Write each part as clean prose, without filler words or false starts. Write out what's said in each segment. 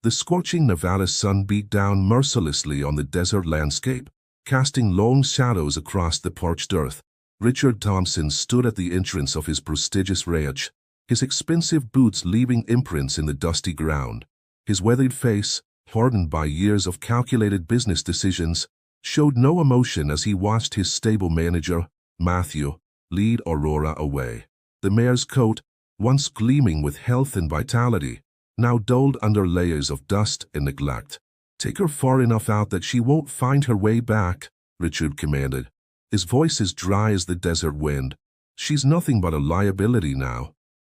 The scorching Nevada sun beat down mercilessly on the desert landscape, casting long shadows across the parched earth. Richard Thompson stood at the entrance of his prestigious ranch, his expensive boots leaving imprints in the dusty ground. His weathered face, hardened by years of calculated business decisions, showed no emotion as he watched his stable manager, Matthew, lead Aurora away. The mare's coat, once gleaming with health and vitality, now dulled under layers of dust and neglect. "Take her far enough out that she won't find her way back," Richard commanded, his voice as dry as the desert wind. "She's nothing but a liability now."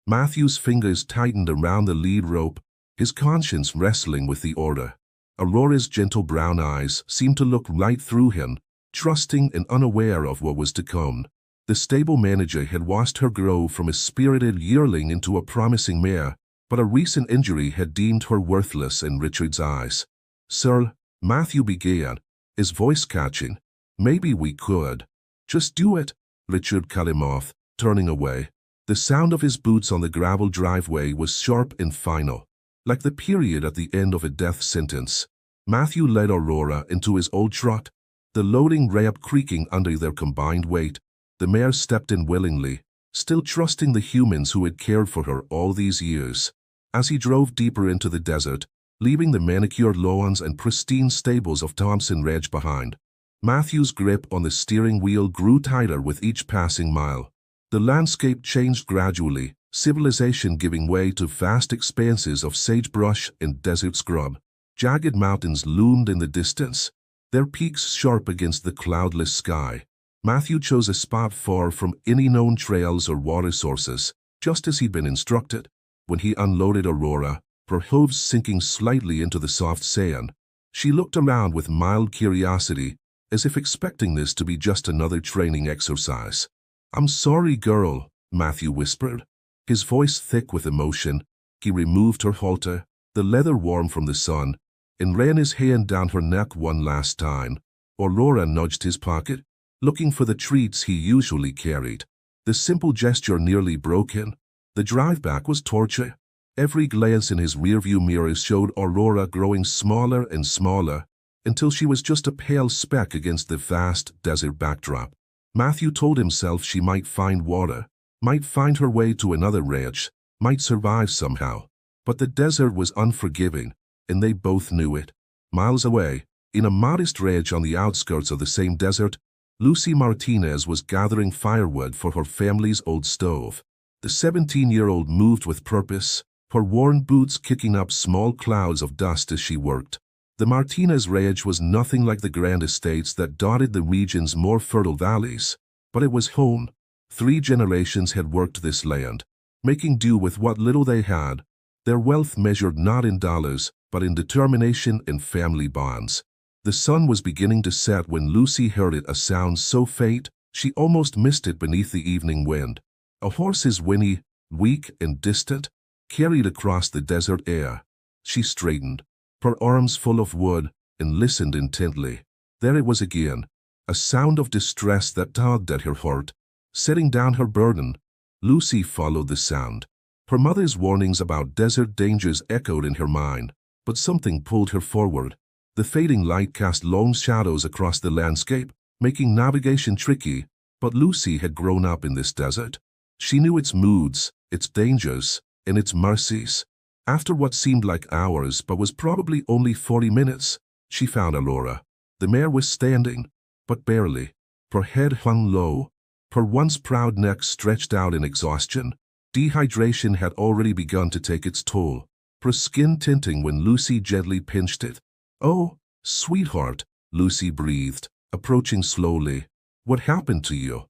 Matthew's fingers tightened around the lead rope, his conscience wrestling with the order. Aurora's gentle brown eyes seemed to look right through him, trusting and unaware of what was to come. The stable manager had watched her grow from a spirited yearling into a promising mare, but a recent injury had deemed her worthless in Richard's eyes. "Sir," Matthew began, his voice catching, "maybe we could." "Just do it," Richard cut him off, turning away. The sound of his boots on the gravel driveway was sharp and final, like the period at the end of a death sentence. Matthew led Aurora into his old trot, the loading ramp creaking under their combined weight. The mare stepped in willingly, still trusting the humans who had cared for her all these years. As he drove deeper into the desert, leaving the manicured lawns and pristine stables of Thompson Ranch behind, Matthew's grip on the steering wheel grew tighter with each passing mile. The landscape changed gradually, civilization giving way to vast expanses of sagebrush and desert scrub. Jagged mountains loomed in the distance, their peaks sharp against the cloudless sky. Matthew chose a spot far from any known trails or water sources, just as he'd been instructed. When he unloaded Aurora, her hooves sinking slightly into the soft sand, she looked around with mild curiosity, as if expecting this to be just another training exercise. "I'm sorry, girl," Matthew whispered, his voice thick with emotion. He removed her halter, the leather warm from the sun, and ran his hand down her neck one last time. Aurora nudged his pocket, looking for the treats he usually carried. The simple gesture nearly broke him. The drive back was torture. Every glance in his rearview mirrors showed Aurora growing smaller and smaller, until she was just a pale speck against the vast desert backdrop. Matthew told himself she might find water, might find her way to another ranch, might survive somehow. But the desert was unforgiving, and they both knew it. Miles away, in a modest ranch on the outskirts of the same desert, Lucy Martinez was gathering firewood for her family's old stove. The 17-year-old moved with purpose, her worn boots kicking up small clouds of dust as she worked. The Martinez ranch was nothing like the grand estates that dotted the region's more fertile valleys, but it was home. 3 generations had worked this land, making do with what little they had, their wealth measured not in dollars, but in determination and family bonds. The sun was beginning to set when Lucy heard it, a sound so faint she almost missed it beneath the evening wind. A horse's whinny, weak and distant, carried across the desert air. She straightened, her arms full of wood, and listened intently. There it was again, a sound of distress that tugged at her heart. Setting down her burden, Lucy followed the sound. Her mother's warnings about desert dangers echoed in her mind, but something pulled her forward. The fading light cast long shadows across the landscape, making navigation tricky, but Lucy had grown up in this desert. She knew its moods, its dangers, and its mercies. After what seemed like hours but was probably only 40 minutes, she found Aurora. The mare was standing, but barely. Her head hung low, her once proud neck stretched out in exhaustion. Dehydration had already begun to take its toll, her skin tinting when Lucy gently pinched it. "Oh, sweetheart," Lucy breathed, approaching slowly. "What happened to you?"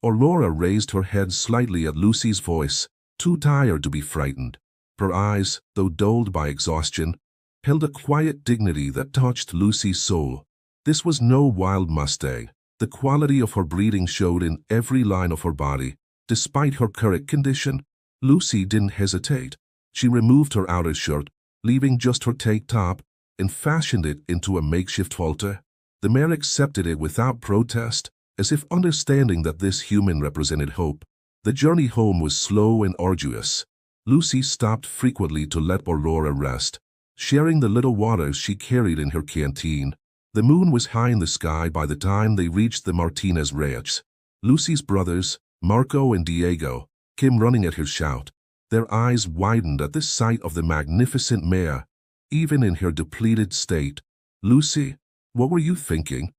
Aurora raised her head slightly at Lucy's voice, too tired to be frightened. Her eyes, though dulled by exhaustion, held a quiet dignity that touched Lucy's soul. This was no wild Mustang. The quality of her breeding showed in every line of her body. Despite her current condition, Lucy didn't hesitate. She removed her outer shirt, leaving just her tank top, and fashioned it into a makeshift halter. The mare accepted it without protest, as if understanding that this human represented hope. The journey home was slow and arduous. Lucy stopped frequently to let Aurora rest, sharing the little waters she carried in her canteen. The moon was high in the sky by the time they reached the Martinez ranch. Lucy's brothers, Marco and Diego, came running at her shout. Their eyes widened at the sight of the magnificent mare, even in her depleted state. "Lucy, what were you thinking?"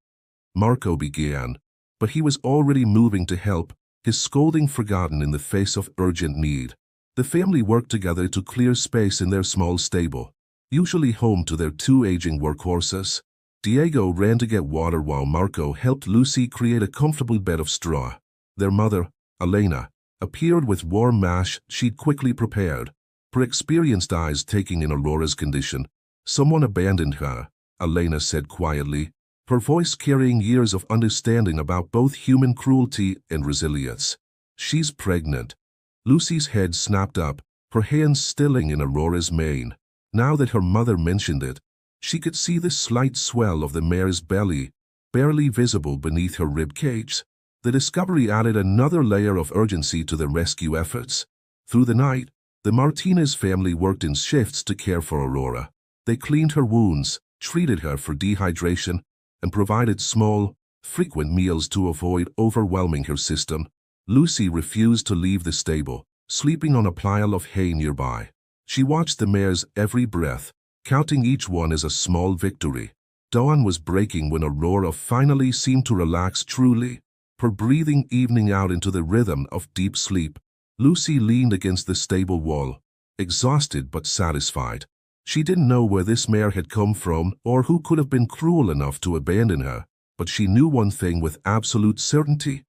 Marco began, but he was already moving to help, his scolding forgotten in the face of urgent need. The family worked together to clear space in their small stable, usually home to their two aging workhorses. Diego ran to get water while Marco helped Lucy create a comfortable bed of straw. Their mother, Elena, appeared with warm mash she'd quickly prepared, her experienced eyes taking in Aurora's condition. "Someone abandoned her," Elena said quietly, her voice carrying years of understanding about both human cruelty and resilience. "She's pregnant." Lucy's head snapped up, her hands stilling in Aurora's mane. Now that her mother mentioned it, she could see the slight swell of the mare's belly, barely visible beneath her rib cage. The discovery added another layer of urgency to the rescue efforts. Through the night, the Martinez family worked in shifts to care for Aurora. They cleaned her wounds, treated her for dehydration, and provided small, frequent meals to avoid overwhelming her system. Lucy refused to leave the stable, sleeping on a pile of hay nearby. She watched the mare's every breath, counting each one as a small victory. Dawn was breaking when Aurora finally seemed to relax truly, her breathing evening out into the rhythm of deep sleep. Lucy leaned against the stable wall, exhausted but satisfied. She didn't know where this mare had come from or who could have been cruel enough to abandon her, but she knew one thing with absolute certainty.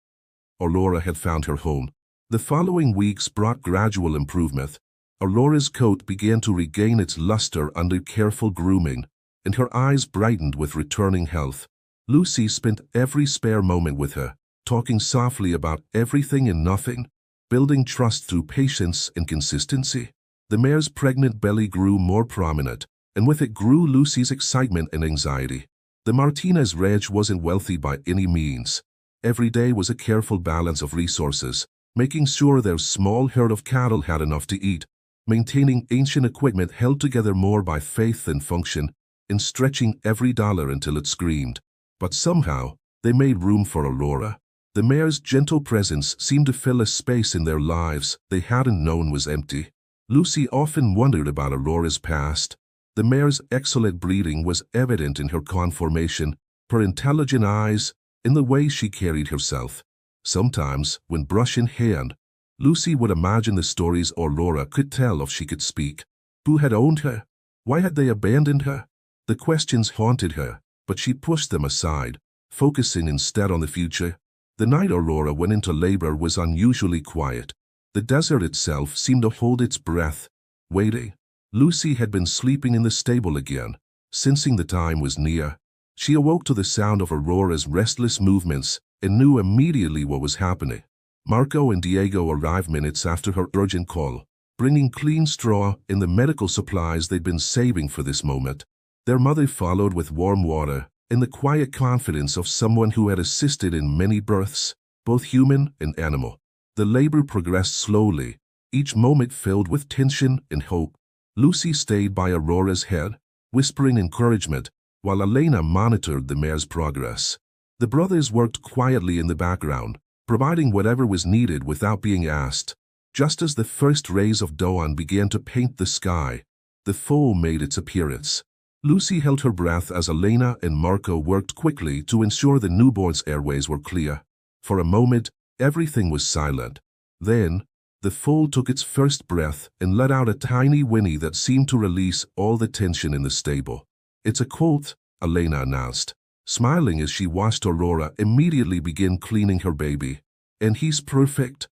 Aurora had found her home. The following weeks brought gradual improvement. Aurora's coat began to regain its luster under careful grooming, and her eyes brightened with returning health. Lucy spent every spare moment with her, talking softly about everything and nothing, building trust through patience and consistency. The mare's pregnant belly grew more prominent, and with it grew Lucy's excitement and anxiety. The Martinez ranch wasn't wealthy by any means. Every day was a careful balance of resources, making sure their small herd of cattle had enough to eat, maintaining ancient equipment held together more by faith than function, and stretching every dollar until it screamed. But somehow, they made room for Aurora. The mare's gentle presence seemed to fill a space in their lives they hadn't known was empty. Lucy often wondered about Aurora's past. The mare's excellent breeding was evident in her conformation, her intelligent eyes, in the way she carried herself. Sometimes, when brush in hand, Lucy would imagine the stories Aurora could tell if she could speak. Who had owned her? Why had they abandoned her? The questions haunted her, but she pushed them aside, focusing instead on the future. The night Aurora went into labor was unusually quiet. The desert itself seemed to hold its breath, waiting. Lucy had been sleeping in the stable again, sensing the time was near. She awoke to the sound of Aurora's restless movements and knew immediately what was happening. Marco and Diego arrived minutes after her urgent call, bringing clean straw and the medical supplies they'd been saving for this moment. Their mother followed with warm water and the quiet confidence of someone who had assisted in many births, both human and animal. The labor progressed slowly, each moment filled with tension and hope. Lucy stayed by Aurora's head, whispering encouragement, while Elena monitored the mare's progress. The brothers worked quietly in the background, providing whatever was needed without being asked. Just as the first rays of dawn began to paint the sky, the foal made its appearance. Lucy held her breath as Elena and Marco worked quickly to ensure the newborn's airways were clear. For a moment, everything was silent. Then, the foal took its first breath and let out a tiny whinny that seemed to release all the tension in the stable. "It's a colt," Elena announced, smiling as she watched Aurora immediately begin cleaning her baby. "And he's perfect."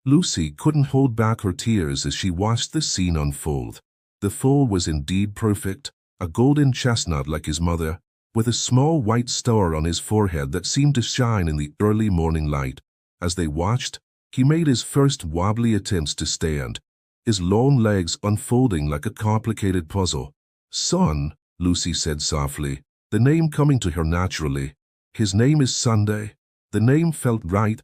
Lucy couldn't hold back her tears as she watched the scene unfold. The foal was indeed perfect, a golden chestnut like his mother, with a small white star on his forehead that seemed to shine in the early morning light. As they watched, he made his first wobbly attempts to stand, his long legs unfolding like a complicated puzzle. "Son," Lucy said softly, the name coming to her naturally. "His name is Sunday." The name felt right,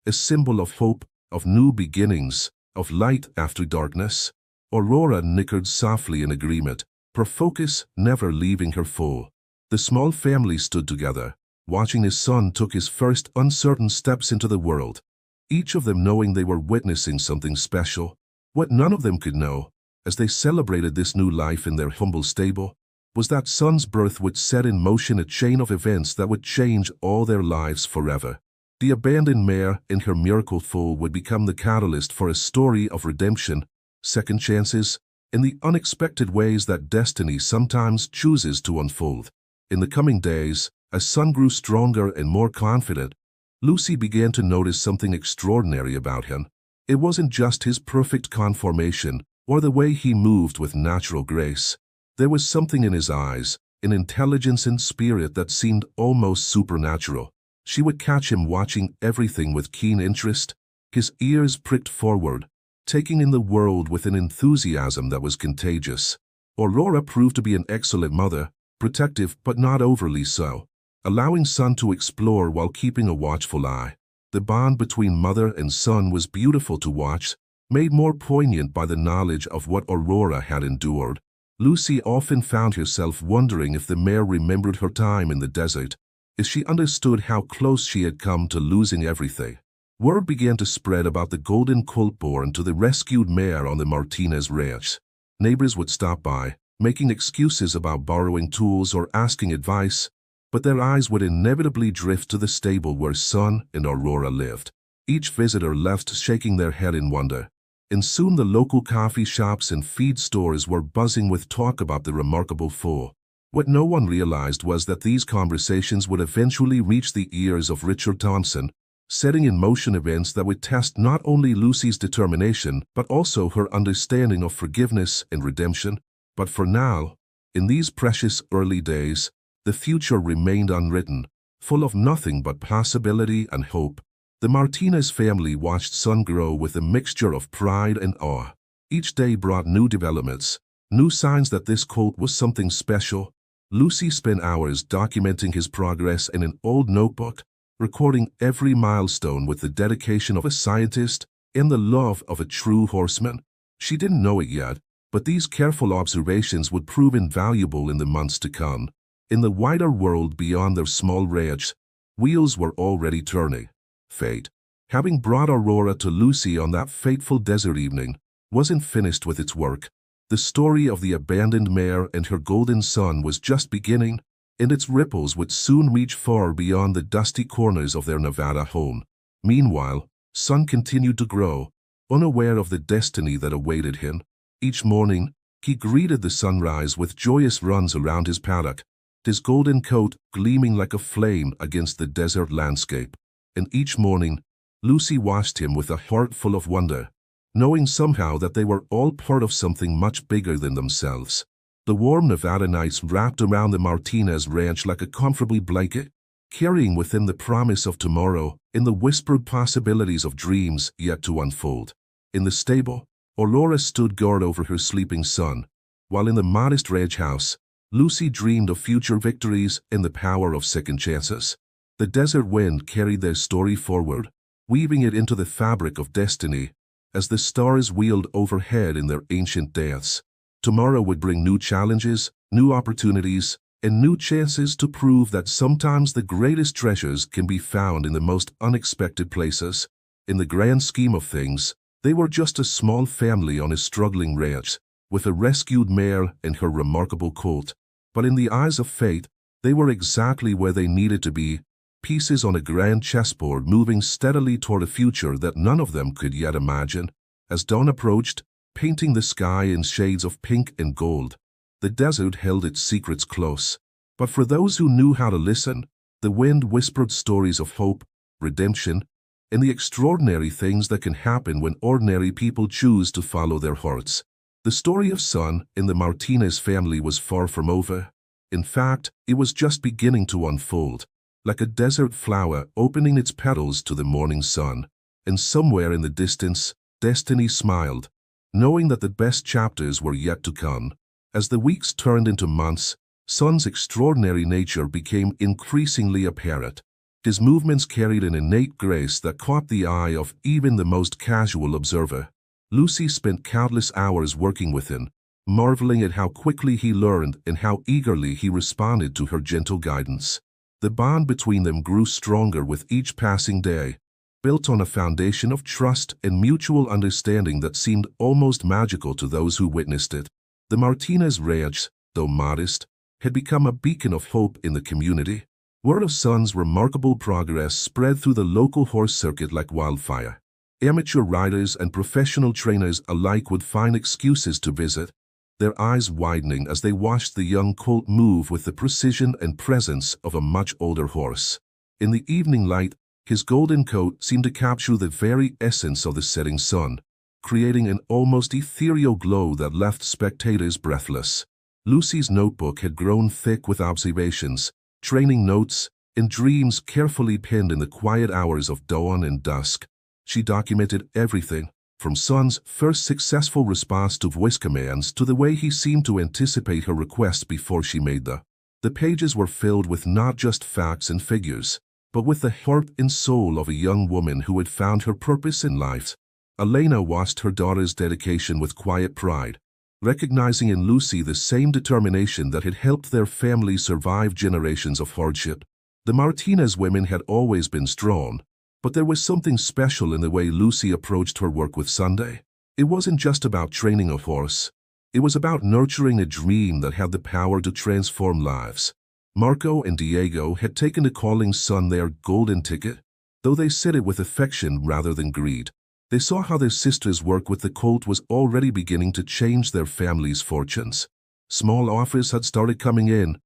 a symbol of hope, of new beginnings, of light after darkness. Aurora nickered softly in agreement, her focus never leaving her foe. The small family stood together, watching his son took his first uncertain steps into the world, each of them knowing they were witnessing something special. What none of them could know, as they celebrated this new life in their humble stable, was that son's birth would set in motion a chain of events that would change all their lives forever. The abandoned mare and her miracle foal would become the catalyst for a story of redemption, second chances, and the unexpected ways that destiny sometimes chooses to unfold. In the coming days, as son grew stronger and more confident, Lucy began to notice something extraordinary about him. It wasn't just his perfect conformation or the way he moved with natural grace. There was something in his eyes, an intelligence and spirit that seemed almost supernatural. She would catch him watching everything with keen interest, his ears pricked forward, taking in the world with an enthusiasm that was contagious. Aurora proved to be an excellent mother, protective but not overly so, allowing son to explore while keeping a watchful eye. The bond between mother and son was beautiful to watch, made more poignant by the knowledge of what Aurora had endured. Lucy often found herself wondering if the mare remembered her time in the desert, if she understood how close she had come to losing everything. Word began to spread about the golden colt born to the rescued mare on the Martinez ranch. Neighbors would stop by, making excuses about borrowing tools or asking advice, but their eyes would inevitably drift to the stable where son and Aurora lived. Each visitor left shaking their head in wonder, and soon the local coffee shops and feed stores were buzzing with talk about the remarkable foal. What no one realized was that these conversations would eventually reach the ears of Richard Thompson, setting in motion events that would test not only Lucy's determination but also her understanding of forgiveness and redemption. But for now, in these precious early days, the future remained unwritten, full of nothing but possibility and hope. The Martinez family watched son grow with a mixture of pride and awe. Each day brought new developments, new signs that this colt was something special. Lucy spent hours documenting his progress in an old notebook, recording every milestone with the dedication of a scientist and the love of a true horseman. She didn't know it yet, but these careful observations would prove invaluable in the months to come. In the wider world beyond their small ranch, wheels were already turning. Fate, having brought Aurora to Lucy on that fateful desert evening, wasn't finished with its work. The story of the abandoned mare and her golden son was just beginning, and its ripples would soon reach far beyond the dusty corners of their Nevada home. Meanwhile, son continued to grow, unaware of the destiny that awaited him. Each morning, he greeted the sunrise with joyous runs around his paddock, his golden coat gleaming like a flame against the desert landscape. And each morning, Lucy watched him with a heart full of wonder, knowing somehow that they were all part of something much bigger than themselves. The warm Nevada nights wrapped around the Martinez ranch like a comfortable blanket, carrying within the promise of tomorrow and the whispered possibilities of dreams yet to unfold. In the stable, Aurora stood guard over her sleeping son, while in the modest ranch house, Lucy dreamed of future victories and the power of second chances. The desert wind carried their story forward, weaving it into the fabric of destiny, as the stars wheeled overhead in their ancient dance. Tomorrow would bring new challenges, new opportunities, and new chances to prove that sometimes the greatest treasures can be found in the most unexpected places. In the grand scheme of things, they were just a small family on a struggling ranch, with a rescued mare and her remarkable colt. But in the eyes of fate, they were exactly where they needed to be, pieces on a grand chessboard moving steadily toward a future that none of them could yet imagine. As dawn approached, painting the sky in shades of pink and gold, the desert held its secrets close. But for those who knew how to listen, the wind whispered stories of hope, redemption, and the extraordinary things that can happen when ordinary people choose to follow their hearts. The story of son in the Martinez family was far from over. In fact, it was just beginning to unfold, like a desert flower opening its petals to the morning sun. And somewhere in the distance, destiny smiled, knowing that the best chapters were yet to come. As the weeks turned into months, son's extraordinary nature became increasingly apparent. His movements carried an innate grace that caught the eye of even the most casual observer. Lucy spent countless hours working with him, marveling at how quickly he learned and how eagerly he responded to her gentle guidance. The bond between them grew stronger with each passing day, built on a foundation of trust and mutual understanding that seemed almost magical to those who witnessed it. The Martinez Ranch, though modest, had become a beacon of hope in the community. Word of Son's remarkable progress spread through the local horse circuit like wildfire. Amateur riders and professional trainers alike would find excuses to visit, their eyes widening as they watched the young colt move with the precision and presence of a much older horse. In the evening light, his golden coat seemed to capture the very essence of the setting sun, creating an almost ethereal glow that left spectators breathless. Lucy's notebook had grown thick with observations, training notes, and dreams carefully penned in the quiet hours of dawn and dusk. She documented everything, from Son's first successful response to voice commands to the way he seemed to anticipate her requests before she made them. The pages were filled with not just facts and figures, but with the heart and soul of a young woman who had found her purpose in life. Elena watched her daughter's dedication with quiet pride, recognizing in Lucy the same determination that had helped their family survive generations of hardship. The Martinez women had always been strong, but there was something special in the way Lucy approached her work with Sunday. It wasn't just about training a horse. It was about nurturing a dream that had the power to transform lives. Marco and Diego had taken to calling Son their golden ticket, though they said it with affection rather than greed. They saw how their sister's work with the colt was already beginning to change their family's fortunes. Small offers had started coming in,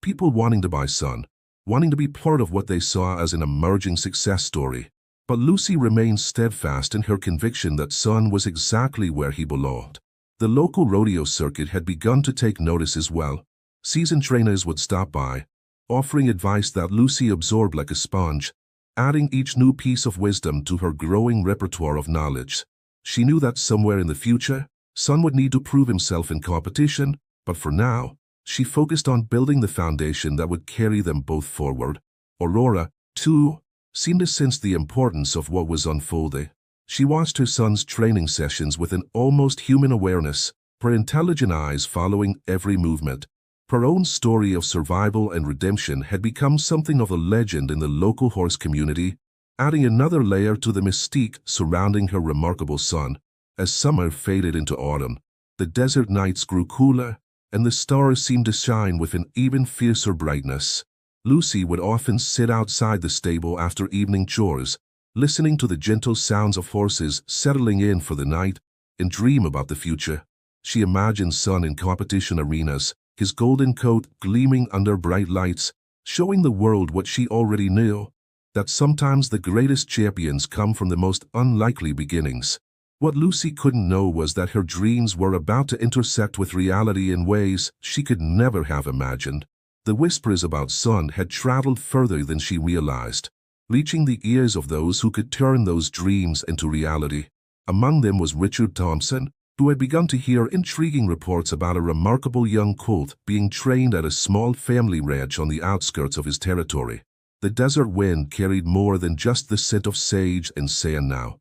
people wanting to buy Son, wanting to be part of what they saw as an emerging success story. But Lucy remained steadfast in her conviction that Son was exactly where he belonged. The local rodeo circuit had begun to take notice as well. Seasoned trainers would stop by, offering advice that Lucy absorbed like a sponge, adding each new piece of wisdom to her growing repertoire of knowledge. She knew that somewhere in the future, Son would need to prove himself in competition, but for now, she focused on building the foundation that would carry them both forward. Aurora, too, seemed to sense the importance of what was unfolding. She watched her son's training sessions with an almost human awareness, her intelligent eyes following every movement. Her own story of survival and redemption had become something of a legend in the local horse community, adding another layer to the mystique surrounding her remarkable son. As summer faded into autumn, the desert nights grew cooler, and the stars seemed to shine with an even fiercer brightness. Lucy would often sit outside the stable after evening chores, listening to the gentle sounds of horses settling in for the night, and dream about the future. She imagined Son in competition arenas, his golden coat gleaming under bright lights, showing the world what she already knew, that sometimes the greatest champions come from the most unlikely beginnings. What Lucy couldn't know was that her dreams were about to intersect with reality in ways she could never have imagined. The whispers about Son had traveled further than she realized, reaching the ears of those who could turn those dreams into reality. Among them was Richard Thompson, who had begun to hear intriguing reports about a remarkable young colt being trained at a small family ranch on the outskirts of his territory. The desert wind carried more than just the scent of sage and sand now.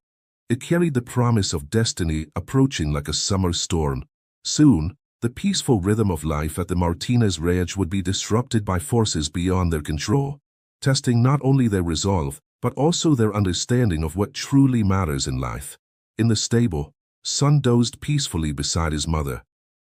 It carried the promise of destiny approaching like a summer storm. Soon, the peaceful rhythm of life at the Martinez Ranch would be disrupted by forces beyond their control, testing not only their resolve, but also their understanding of what truly matters in life. In the stable, Son dozed peacefully beside his mother,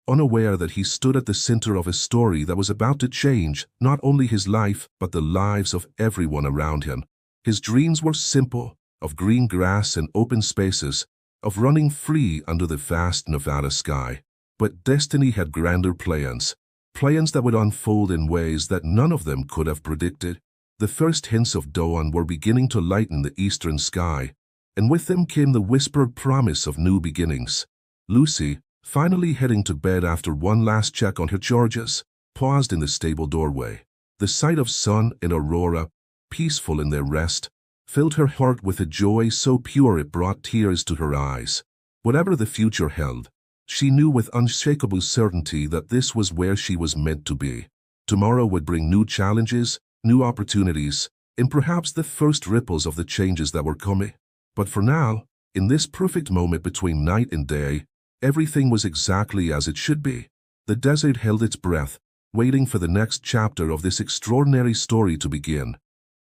unaware that he stood at the center of a story that was about to change not only his life, but the lives of everyone around him. His dreams were simple, of green grass and open spaces, of running free under the vast Nevada sky. But destiny had grander plans, plans that would unfold in ways that none of them could have predicted. The first hints of dawn were beginning to lighten the eastern sky, and with them came the whispered promise of new beginnings. Lucy, finally heading to bed after one last check on her charges, paused in the stable doorway. The sight of Son and Aurora, peaceful in their rest, filled her heart with a joy so pure it brought tears to her eyes. Whatever the future held, she knew with unshakable certainty that this was where she was meant to be. Tomorrow would bring new challenges, new opportunities, and perhaps the first ripples of the changes that were coming. But for now, in this perfect moment between night and day, Everything was exactly as it should be. The desert held its breath, waiting for the next chapter of this extraordinary story to begin.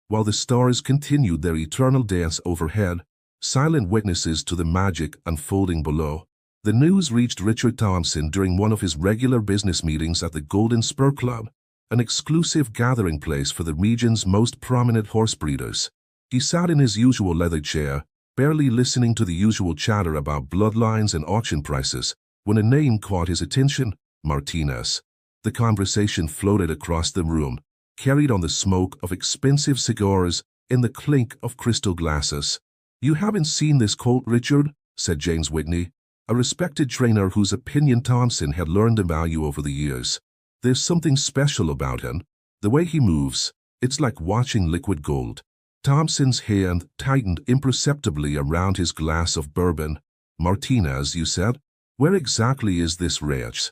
While the stars continued their eternal dance overhead, silent witnesses to the magic unfolding below, the news reached Richard Thompson during one of his regular business meetings at the Golden Spur Club, an exclusive gathering place for the region's most prominent horse breeders. He sat in his usual leather chair, barely listening to the usual chatter about bloodlines and auction prices, when a name caught his attention: Martinez. The conversation floated across the room, carried on the smoke of expensive cigars and the clink of crystal glasses. "You haven't seen this colt, Richard?" said James Whitney, a respected trainer whose opinion Thompson had learned to value over the years. "There's something special about him. The way he moves, it's like watching liquid gold." Thompson's hand tightened imperceptibly around his glass of bourbon. "Martinez, you said? Where exactly is this ranch?"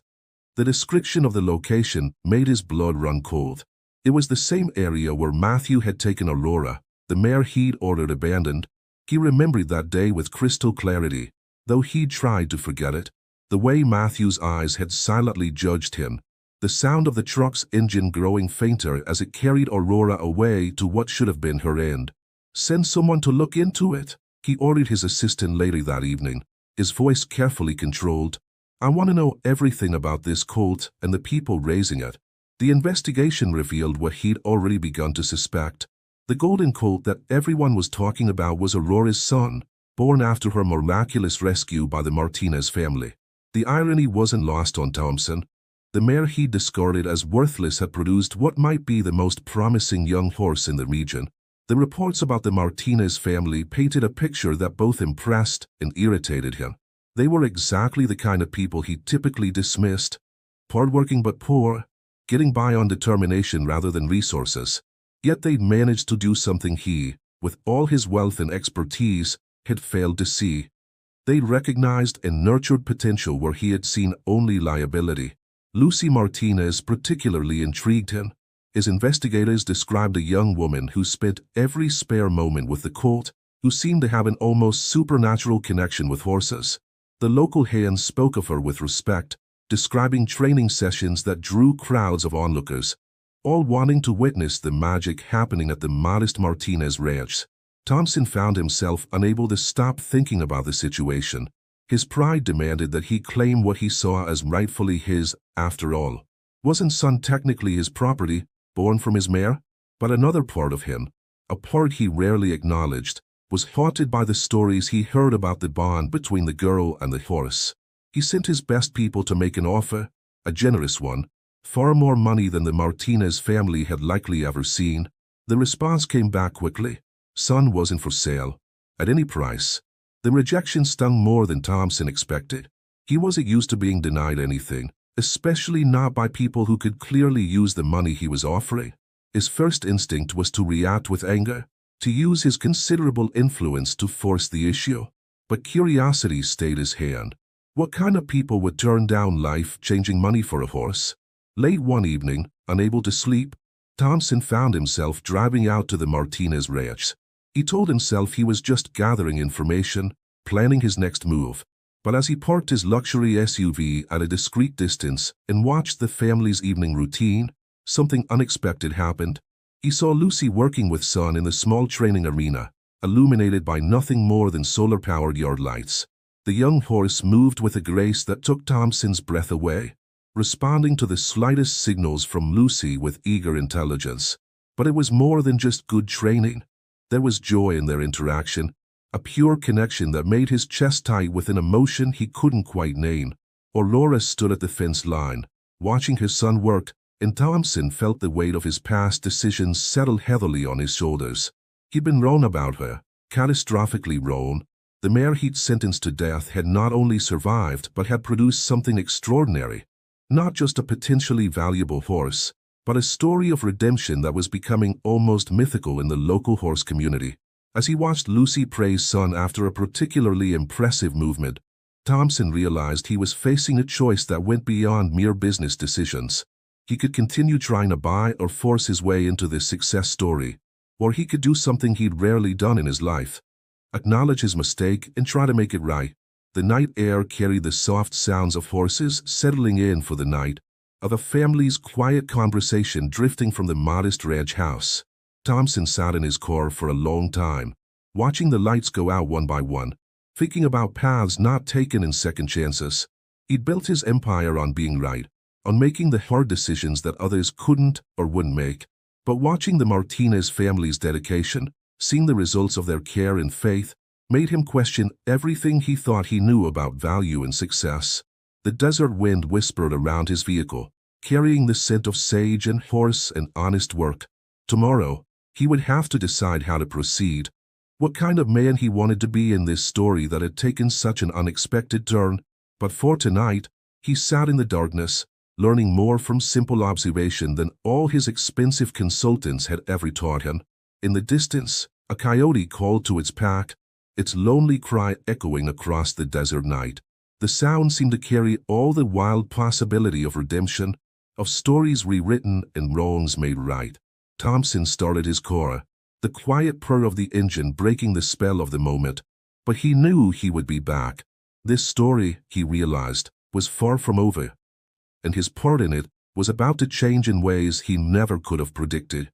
The description of the location made his blood run cold. It was the same area where Matthew had taken Aurora, the mare he'd ordered abandoned. He remembered that day with crystal clarity, though he'd tried to forget it. The way Matthew's eyes had silently judged him, the sound of the truck's engine growing fainter as it carried Aurora away to what should have been her end. "Send someone to look into it," he ordered his assistant later that evening, his voice carefully controlled. "I want to know everything about this colt and the people raising it." The investigation revealed what he'd already begun to suspect. The golden colt that everyone was talking about was Aurora's son, born after her miraculous rescue by the Martinez family. The irony wasn't lost on Thompson. The mare he'd discarded as worthless had produced what might be the most promising young horse in the region. The reports about the Martinez family painted a picture that both impressed and irritated him. They were exactly the kind of people he typically dismissed: hardworking but poor, getting by on determination rather than resources. Yet they'd managed to do something he, with all his wealth and expertise, had failed to see. They'd recognized and nurtured potential where he had seen only liability. Lucy Martinez particularly intrigued him. His investigators described a young woman who spent every spare moment with the colt, who seemed to have an almost supernatural connection with horses. The local hands spoke of her with respect, describing training sessions that drew crowds of onlookers, all wanting to witness the magic happening at the modest Martinez ranch. Thompson found himself unable to stop thinking about the situation. His pride demanded that he claim what he saw as rightfully his. After all, wasn't son technically his property, born from his mare? But another part of him, a part he rarely acknowledged, was haunted by the stories he heard about the bond between the girl and the horse. He sent his best people to make an offer, a generous one, far more money than the Martinez family had likely ever seen. The response came back quickly: son wasn't for sale, at any price. The rejection stung more than Thompson expected. He wasn't used to being denied anything, especially not by people who could clearly use the money he was offering. His first instinct was to react with anger, to use his considerable influence to force the issue. But curiosity stayed his hand. What kind of people would turn down life-changing money for a horse? Late one evening, unable to sleep, Thompson found himself driving out to the Martinez ranch. He told himself he was just gathering information, planning his next move. But as he parked his luxury SUV at a discreet distance and watched the family's evening routine, something unexpected happened. He saw Lucy working with son in the small training arena, illuminated by nothing more than solar-powered yard lights. The young horse moved with a grace that took Thompson's breath away, responding to the slightest signals from Lucy with eager intelligence. But it was more than just good training. There was joy in their interaction, a pure connection that made his chest tight with an emotion he couldn't quite name. Aurora stood at the fence line, watching her son work, and Thompson felt the weight of his past decisions settle heavily on his shoulders. He'd been wrong about her, catastrophically wrong. The mare he'd sentenced to death had not only survived but had produced something extraordinary. Not just a potentially valuable horse, but a story of redemption that was becoming almost mythical in the local horse community. As he watched Lucy praise son after a particularly impressive movement, Thompson realized he was facing a choice that went beyond mere business decisions. He could continue trying to buy or force his way into this success story, or he could do something he'd rarely done in his life: acknowledge his mistake and try to make it right. The night air carried the soft sounds of horses settling in for the night, of a family's quiet conversation drifting from the modest ranch house. Thompson sat in his car for a long time, watching the lights go out one by one, thinking about paths not taken and second chances. He'd built his empire on being right, on making the hard decisions that others couldn't or wouldn't make. But watching the Martinez family's dedication, seeing the results of their care and faith, made him question everything he thought he knew about value and success. The desert wind whispered around his vehicle, carrying the scent of sage and horse and honest work. Tomorrow, he would have to decide how to proceed, what kind of man he wanted to be in this story that had taken such an unexpected turn. But for tonight, he sat in the darkness, learning more from simple observation than all his expensive consultants had ever taught him. In the distance, a coyote called to its pack, its lonely cry echoing across the desert night. The sound seemed to carry all the wild possibility of redemption, of stories rewritten and wrongs made right. Thompson started his car, the quiet purr of the engine breaking the spell of the moment. But he knew he would be back. This story, he realized, was far from over, and his part in it was about to change in ways he never could have predicted.